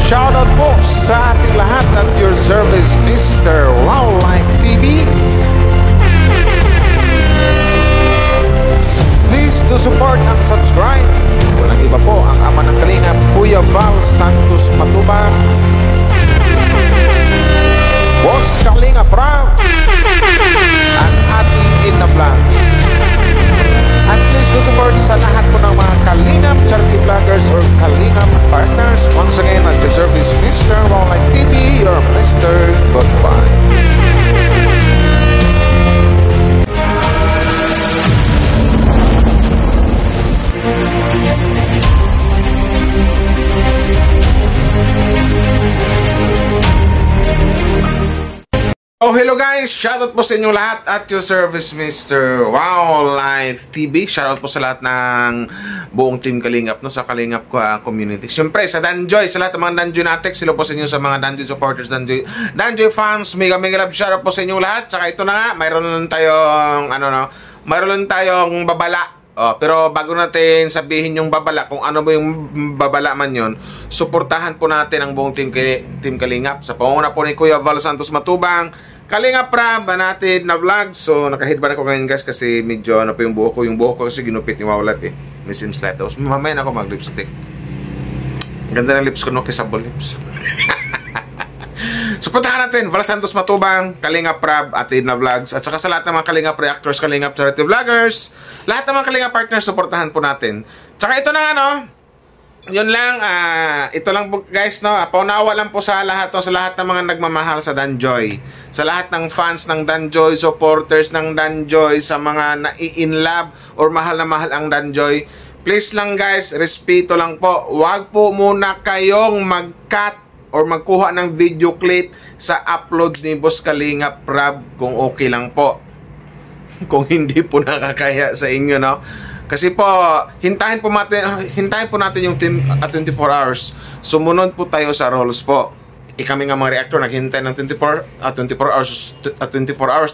Shoutout po sa ating lahat at your service, Mr. Wildlife TV. Please do support and subscribe. Walang iba po ang ama ng Kalingap, Kuya Val Santos Matubang, Boss Kalingap Rav, at ating Ina Vlogs. At please do support sa lahat po ng mga Kalingap charity vloggers or Kalingap partners. Once again, at your service, Mr. Wildlife TV, your Mr. Goodbye. Oh, hello guys! Shoutout po sa inyong lahat at your service, Mr. Wildlife TV. Shoutout po sa lahat ng buong team Kalingap, no? Sa Kalingap community. Siyempre, sa Danjoy, sa lahat ng mga Danjoy natex, sila po sa inyo sa mga Danjoy supporters, Danjoy fans, mega love shoutout po sa inyong lahat. Tsaka ito na nga, mayroon lang tayong, mayroon lang tayong babala. Pero bago natin sabihin yung babala, kung ano ba yung babala man yun, suportahan po natin ang buong team Kalingap. Sa panguna po ni Kuya Val Santos Matubang, Kalingap Rab natin na vlog. So naka-headband ako ngayon guys kasi medyo ano pa yung buhok ko. Yung buhok ko kasi ginupit ni Wawlat eh. May seams light. Tapos mamaya na ako mag-lipstick. Ganda ng lips ko, no? Kissable lips. Suportahan natin Val Santos Matubang, Kalingap Rab, atin na vlogs. At saka sa lahat ng mga Kalingap reactors, Kalingap charity vloggers, lahat ng mga Kalingap partners, suportahan po natin. Tsaka ito na ano, yun lang, ito lang po guys, no? Paunawa lang po sa lahat, sa lahat ng mga nagmamahal sa Danjoy, sa lahat ng fans ng Danjoy, supporters ng Danjoy, sa mga nai-inlove or mahal na mahal ang Danjoy. Please lang guys, respeto lang po. Huwag po muna kayong mag-cut or magkuha ng video clip sa upload ni Boss Kalingap Rab kung okay lang po. Kung hindi po nakakaya sa inyo, no? Kasi po, hintayin po natin yung team at 24 hours. Sumunod po tayo sa roles po. Kami nga mga reactor naghintay ng 24 hours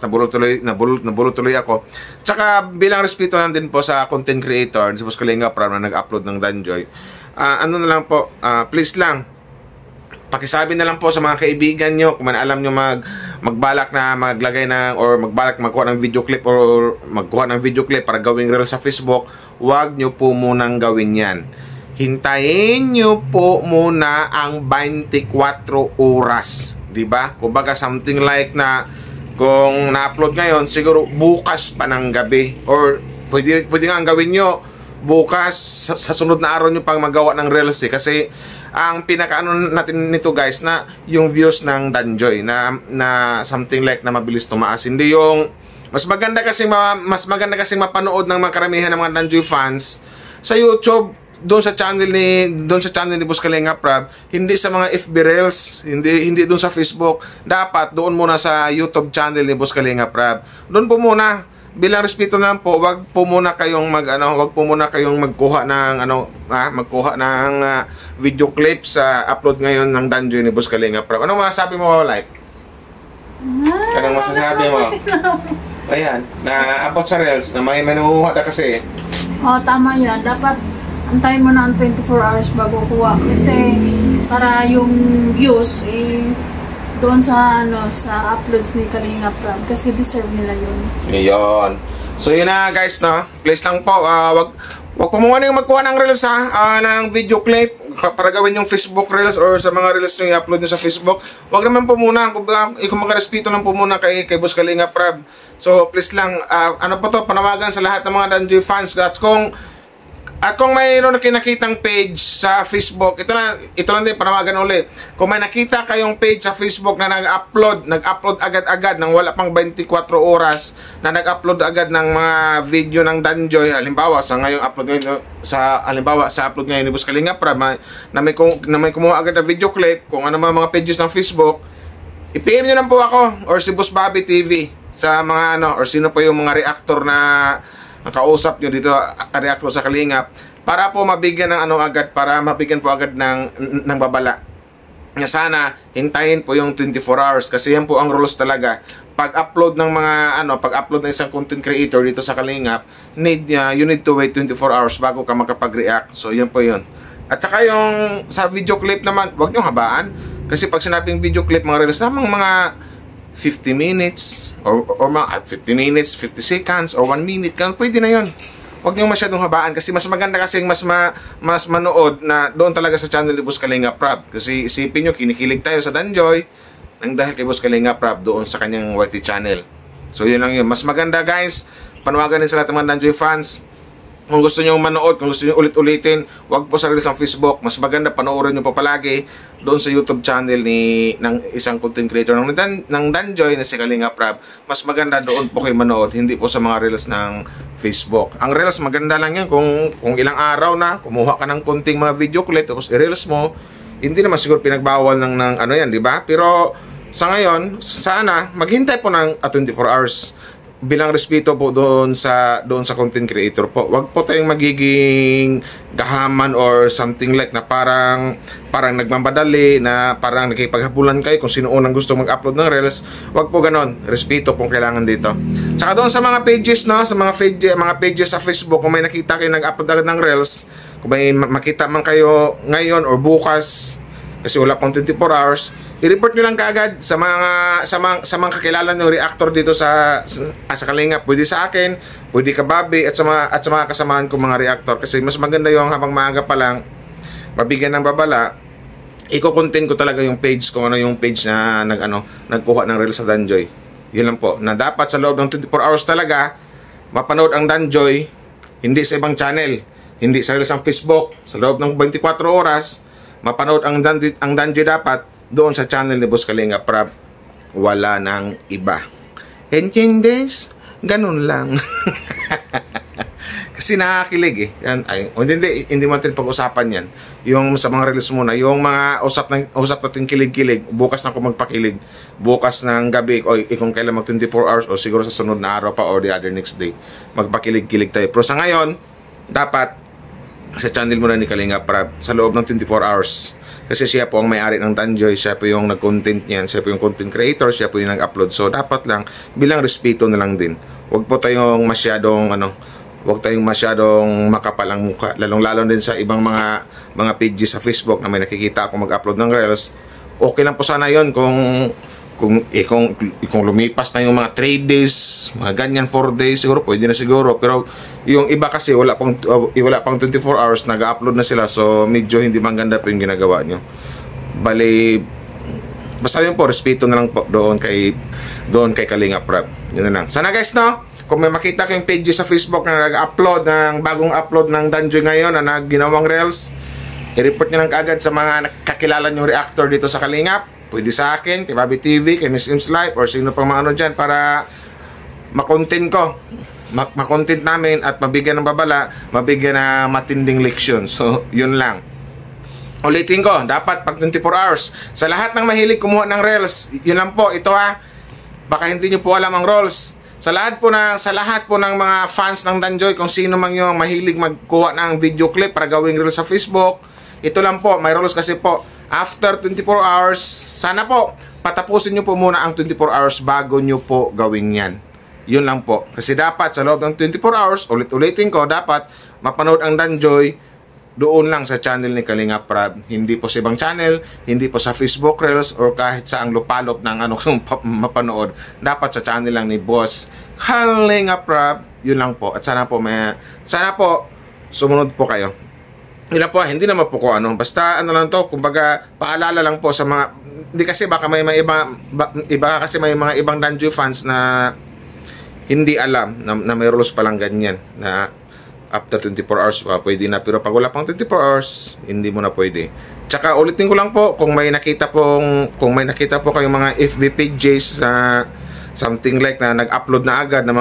nabulot tuloy ako. Tsaka bilang respeto lang din po sa content creator, si Boss Kalingap Rab na nag-upload ng Danjoy. Ano na lang po, please lang, pakisabi na lang po sa mga kaibigan nyo kung man alam nyo magbalak na maglagay ng or magkuha ng video clip or magkuha ng video clip para gawing reel sa Facebook, huwag nyo po munang gawin yan. Hintayin nyo po muna ang 24 oras, diba? Kumbaga something like na kung na-upload ngayon, siguro bukas pa ng gabi or pwede nga ang gawin nyo bukas sa sunod na araw nyo pang magawa ng reels eh. Kasi ang pinakaano natin nito guys na yung views ng Danjoy na something like na mabilis tumaas. Hindi yung mas maganda kasi mapanood ng mga karamihan ng mga Danjoy fans sa YouTube, doon sa channel ni Boss Kalingap Rab, hindi sa mga FB Reels, hindi doon sa Facebook. Dapat doon muna sa YouTube channel ni Boss Kalingap Rab. Doon po muna. Bilang respeto lang po, wag po muna kayong magkuha ng video clip sa upload ngayon ng Danjoy ni Boss Kalingap Rab. Anong masasabi mo, like? Anong masasabi mo? Ayan, na about sa reels na may manuha na kasi. Tama yan. Dapat antayin mo na ang 24 hours bago kuha kasi para yung views doon sa sa uploads ni Kalingap Rab kasi deserve nila yun. Ayun. So yun na guys, no. Please lang po, wag po muna yung magkuha ng reels ng video clip para gawin yung Facebook reels or sa mga reels nyo i-upload nyo sa Facebook. Wag naman po muna, kung magrespeto lang po muna kay Boss Kalingap Rab. So please lang, ano po to, panawagan sa lahat ng mga Danjoy fans at kung mayroon na kinakitang page sa Facebook, ito lang din panawagan ulit. Kung may nakita kayong page sa Facebook na nag-upload agad-agad ng wala pang 24 oras na nag-upload agad ng mga video ng Danjoy, halimbawa sa upload ngayon ni Boss Kalingap Rab na may kumuha agad na video clip, kung ano mga pages ng Facebook, i-PM nyo lang po ako or si Boss Bobby TV sa mga or sino po yung mga reactor na nakausap nyo dito, reactor sa Kalingap, para po mabigyan ng agad, para mabigyan po agad ng babala. Na sana hintayin po yung 24 hours kasi yan po ang rules talaga. Pag-upload ng pag-upload ng isang content creator dito sa Kalingap, you need to wait 24 hours bago ka makapag-react. So yun po yun. At saka yung sa video clip naman, wag nyo habaan. Kasi pag sinabing video clip, mga reels namang mga 50 minutes or mga 50 minutes, 50 seconds or 1 minute, pwede na yon. Huwag nyo masyadong habaan kasi mas maganda kasi mas manood na doon talaga sa channel ni Boss Kalinga Prab. Kasi isipin nyo, kinikilig tayo sa Danjoy nang dahil kay Boss Kalinga Prab doon sa kanyang YT channel. So yun lang yun. Mas maganda guys, panawagan din sa lahat ng mga Danjoy fans. Kung gusto nyo manood, kung gusto nyo ulit-ulitin, wag po sa reels ng Facebook. Mas maganda panoorin nyo pa palagi doon sa YouTube channel ng isang content creator ng Danjoy na si Kalinga Prab. Mas maganda doon po kayo manood, hindi po sa mga reels ng Facebook. Ang reels maganda lang yan kung ilang araw na kumuha ka ng konting mga video clip tapos i-reels mo, hindi naman siguro pinagbawal ng ano yan, di ba? Pero sa ngayon, sana maghintay po ng 24 hours. Bilang respeto po doon sa content creator po. Wag po tayong magiging gahaman or something like na parang nagmamadali, na parang nakikipaghabulan kayo kung sino unang gusto mag-upload ng reels. Wag po ganon. Respeto pong kailangan dito. Tsaka doon sa mga pages, no, sa mga pages sa Facebook, kung may nakita kayo nag-upload agad ng reels, kung may makita man kayo ngayon or bukas, kasi wala pang 24 hours, i-report nyo lang kaagad sa mga kakilala nyo reactor dito sa Kalinga. Pwede sa akin, pwede ka Bobby, at sa mga kasamahan ko mga reactor. Kasi mas maganda yung habang maaga pa lang, mabigyan ng babala, i-content ko talaga yung page kung ano yung page na nagkuha ng reels sa Danjoy. Yun lang po, na dapat sa loob ng 24 hours talaga, mapanood ang Danjoy, hindi sa ibang channel, hindi sa reels ng Facebook. Sa loob ng 24 oras, mapanood ang Danjoy dapat doon sa channel ni Boss Kalinga Prab. Wala nang iba. Entiendes? Ganun lang. Kasi nakakilig eh. Hindi mo natin pag-usapan yan. Yung sa mga reels muna, yung mga usap natin kilig-kilig, bukas na ako magpakilig. Bukas ng gabi, o kung kailan mag 24 hours, o siguro sa sunod na araw pa, or the other next day, magpakilig-kilig tayo. Pero sa ngayon, dapat sa channel muna ni Kalinga Prab, sa loob ng 24 hours. Kasi siya po ang may-ari ng Danjoy, siya po yung nag-content niyan, siya po yung content creator, siya po yung nag-upload. So dapat lang bilang respeto na lang din. Huwag po tayong masyadong makapal ang mukha, lalong-lalo din sa ibang mga pages sa Facebook na may nakikita ako mag-upload ng reels. Okay lang po sana 'yon kung lumipas na yung mga 3 days, mga ganyan 4 days, siguro pwede na siguro. Pero yung iba kasi wala pang 24 hours, nag-upload na sila. So medyo hindi maganda po yung ginagawa nyo. Bali, basta yun po, respeto na lang po doon kay Kalinga Prab. Yun na lang. Sana guys, no, kung may makita kayong page sa Facebook na nag-upload ng bagong upload ng Danjoy ngayon na ginawang reels, i-report nyo lang kaagad sa mga kakilala nyong reactor dito sa Kalingap. Pwede sa akin, kay Bobby TV, kay Miss Im's Life, or sino pang mga dyan para makontent ko. Makontent namin at mabigyan ng babala, mabigyan na matinding leksyon. So, yun lang. Ulitin ko, dapat pag 24 hours. Sa lahat ng mahilig kumuha ng reels, yun lang po, ito baka hindi nyo po alam ang rules. Sa lahat po ng mga fans ng Danjoy, kung sino man yung mahilig magkuha ng video clip para gawing reels sa Facebook, ito lang po, may rules kasi po. After 24 hours, sana po, patapusin nyo po muna ang 24 hours bago nyo po gawin yan. Yun lang po. Kasi dapat sa loob ng 24 hours, ulit-ulitin ko, dapat mapanood ang Danjoy doon lang sa channel ni Kalinga Prab. Hindi po sa ibang channel, hindi po sa Facebook Reels, or kahit sa ang lupalop ng mapanood. Dapat sa channel lang ni Boss Kalinga Prab. Yun lang po. At sana po, sumunod po kayo. Yun po, hindi naman po ko basta lang to, kumbaga paalala lang po sa mga, hindi kasi baka may mga ibang Danjoy fans na hindi alam na may rules palang ganyan na after 24 hours pwede na, pero pag wala pang 24 hours hindi mo na pwede. Tsaka ulitin ko lang po, kung may nakita po kayong mga FB pages na something like na nag-upload na agad ng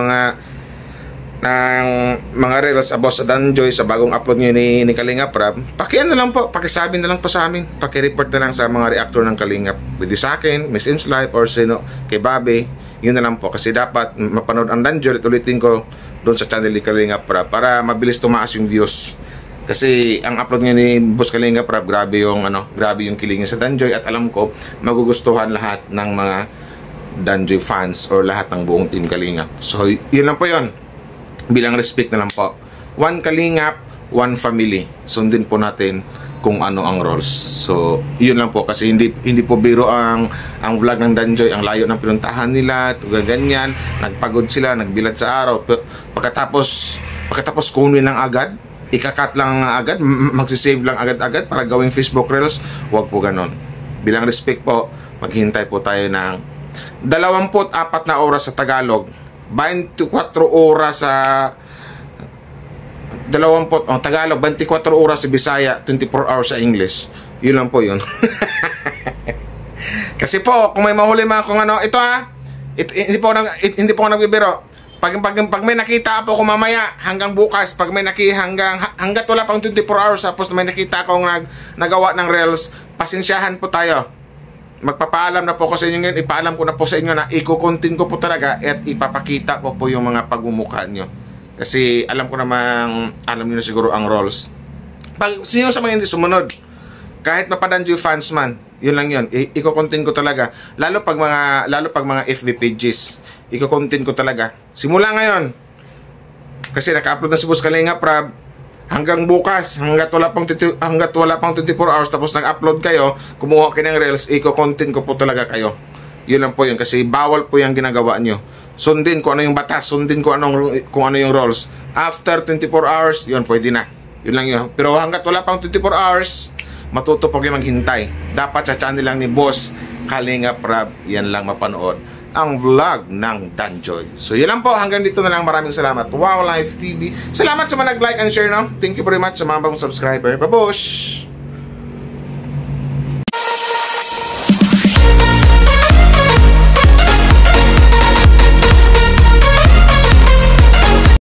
mga reels about sa Danjoy, sa bagong upload nyo ni Kalinga Prab, pakisabi na lang po sa amin, pakireport na lang sa mga reactor ng Kalinga, pwede sa akin, Miss Im's Life, or sino, kay Bobby. Yun na lang po, kasi dapat mapanood ang Danjoy. Ulitin ko doon sa channel ni Kalinga Prab para mabilis tumaas yung views. Kasi ang upload niya ni Boss Kalinga Prab, grabe yung kilingin sa Danjoy, at alam ko magugustuhan lahat ng mga Danjoy fans or lahat ng buong team Kalinga. So yun lang po yun. Bilang respect na lang po. One Kalingap, one family. Sundin po natin kung ano ang roles. So, yun lang po kasi hindi po biro ang vlog ng Danjoy, ang layo ng pinuntahan nila, ganyan, nagpagod sila, nagbilad sa araw. Pagkatapos kunin lang agad, ikakat lang agad, magsisave lang agad-agad para gawing Facebook Reels. Huwag po ganon. Bilang respect po, maghintay po tayo ng 24 na oras sa Tagalog, 24 oras sa Tagalog, 24 oras sa Bisaya, 24 hours sa English. Yun lang po yun. Kasi po, kung may mahuli mga kung ano, ito ha, hindi po ako nagbibiro. Pag may nakita po ko mamaya hanggang bukas, pag may hanggat wala pang 24 hours tapos may nakita akong nagawa ng reels, pasensyahan po tayo. Magpapaalam na po ko sa inyo ngayon, ipaalam ko na po sa inyo na iko-content ko po talaga at ipapakita ko po yung mga pagmumukha nyo. Kasi alam ko namang, alam niyo na siguro ang roles. Pag sino sa mga hindi sumunod, kahit mapadanjo fans man, yun lang yun. Iko-content ko talaga. Lalo pag mga FB pages, iko-content ko talaga. Simula ngayon. Kasi naka-upload na si Boss Kalinga Prab hanggang bukas, hanggat wala pang 24 hours tapos nag-upload kayo, kumuha kayo ng reels, iko-content ko po talaga kayo. Yun lang po yun kasi bawal po yung ginagawa nyo. Sundin kung ano yung batas, sundin kung ano yung roles. After 24 hours, yun pwede na. Yun lang yun. Pero hanggat wala pang 24 hours, matuto po kayo maghintay. Dapat sa channel lang ni Boss Kalinga Prab, yan lang mapanood ang vlog ng Danjoy. So yun lang po, hanggang dito na lang. Maraming salamat. Wow Life TV. Salamat sa mga nag-like and share, no? Thank you very much sa mga bagong subscriber. Babush!